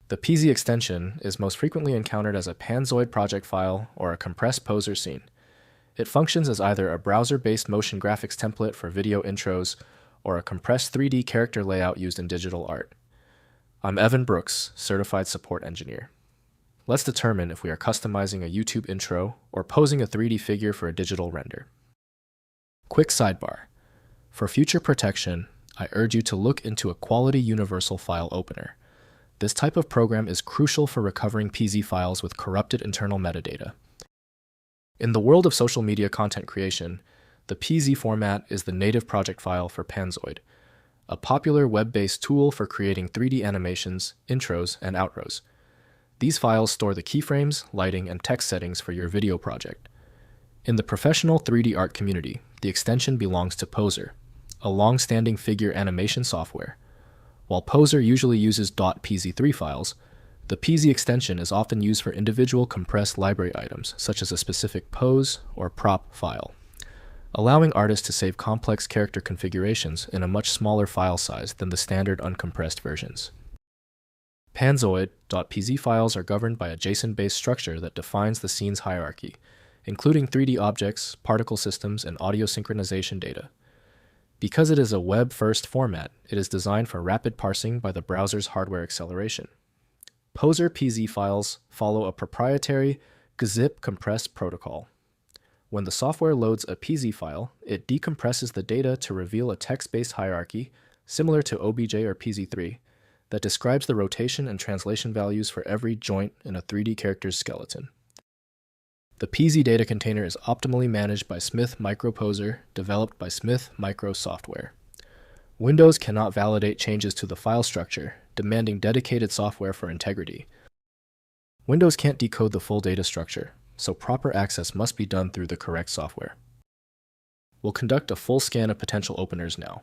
The PZ extension is most frequently encountered as a Panzoid project file or a compressed poser scene. It functions as either a browser-based motion graphics template for video intros or a compressed 3D character layout used in digital art. I'm Evan Brooks, Certified Support Engineer. Let's determine if we are customizing a YouTube intro or posing a 3D figure for a digital render. Quick sidebar. For future protection, I urge you to look into a quality universal file opener. This type of program is crucial for recovering PZ files with corrupted internal metadata. In the world of social media content creation, the PZ format is the native project file for Panzoid, a popular web-based tool for creating 3D animations, intros, and outros. These files store the keyframes, lighting, and text settings for your video project. In the professional 3D art community, the extension belongs to Poser, a long-standing figure animation software. While Poser usually uses .pz3 files, the PZ extension is often used for individual compressed library items, such as a specific pose or prop file, allowing artists to save complex character configurations in a much smaller file size than the standard uncompressed versions. Panzoid.pz files are governed by a JSON-based structure that defines the scene's hierarchy, including 3D objects, particle systems, and audio synchronization data. Because it is a web-first format, it is designed for rapid parsing by the browser's hardware acceleration. Poser PZ files follow a proprietary Gzip-compressed protocol. When the software loads a PZ file, it decompresses the data to reveal a text-based hierarchy, similar to OBJ or PZ3, that describes the rotation and translation values for every joint in a 3D character's skeleton. The PZ data container is optimally managed by Smith Microposer, developed by Smith Micro Software. Windows cannot validate changes to the file structure, demanding dedicated software for integrity. Windows can't decode the full data structure, so proper access must be done through the correct software. We'll conduct a full scan of potential openers now.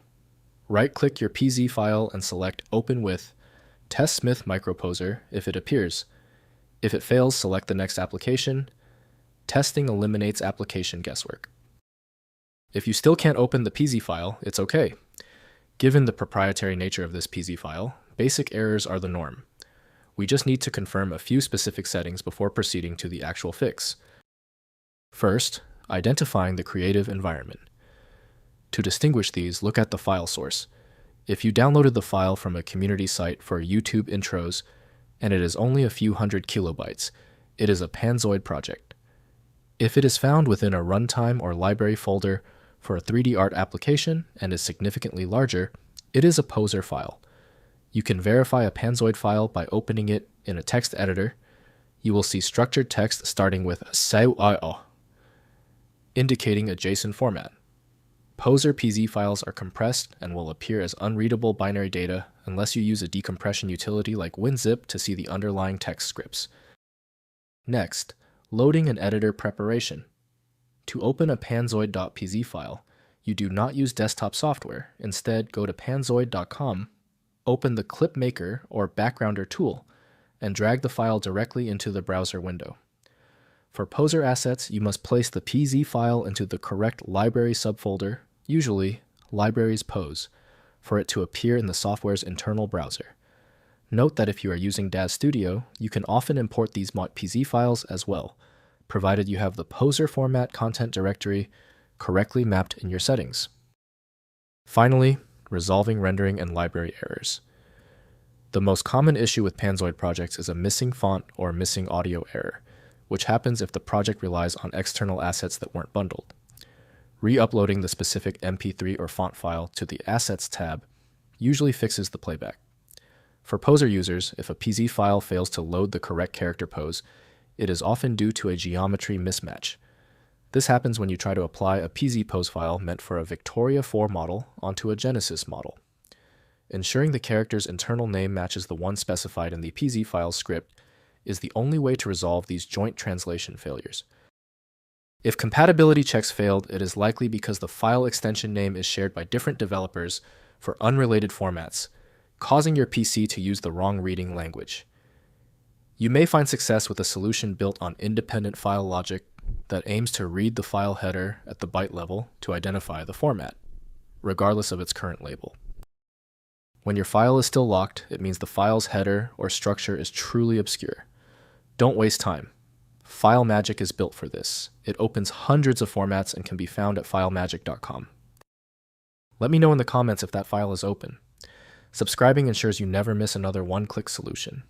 Right-click your PZ file and select Open with. Test Smith Microposer if it appears. If it fails, select the next application. Testing eliminates application guesswork. If you still can't open the PZ file, it's okay. Given the proprietary nature of this PZ file, basic errors are the norm. We just need to confirm a few specific settings before proceeding to the actual fix. First, identifying the creative environment. To distinguish these, look at the file source. If you downloaded the file from a community site for YouTube intros, and it is only a few hundred kilobytes, it is a Panzoid project. If it is found within a runtime or library folder for a 3D art application and is significantly larger, it is a Poser file. You can verify a Panzoid file by opening it in a text editor. You will see structured text starting with "sao", indicating a JSON format. Poser PZ files are compressed and will appear as unreadable binary data unless you use a decompression utility like WinZip to see the underlying text scripts. Next, loading and editor preparation. To open a panzoid.pz file, you do not use desktop software. Instead, go to panzoid.com, open the Clipmaker or backgrounder tool, and drag the file directly into the browser window. For Poser assets, you must place the PZ file into the correct library subfolder, usually Libraries Pose, for it to appear in the software's internal browser. Note that if you are using DAZ Studio, you can often import these .pz files as well, provided you have the Poser format content directory correctly mapped in your settings. Finally, resolving rendering and library errors. The most common issue with Panzoid projects is a missing font or missing audio error, which happens if the project relies on external assets that weren't bundled. Re-uploading the specific MP3 or font file to the Assets tab usually fixes the playback. For Poser users, if a PZ file fails to load the correct character pose, it is often due to a geometry mismatch. This happens when you try to apply a PZ pose file meant for a Victoria 4 model onto a Genesis model. Ensuring the character's internal name matches the one specified in the PZ file script is the only way to resolve these joint translation failures. If compatibility checks failed, it is likely because the file extension name is shared by different developers for unrelated formats, causing your PC to use the wrong reading language. You may find success with a solution built on independent file logic that aims to read the file header at the byte level to identify the format, regardless of its current label. When your file is still locked, it means the file's header or structure is truly obscure. Don't waste time. FileMagick is built for this. It opens hundreds of formats and can be found at filemagick.com. Let me know in the comments if that file is open. Subscribing ensures you never miss another one-click solution.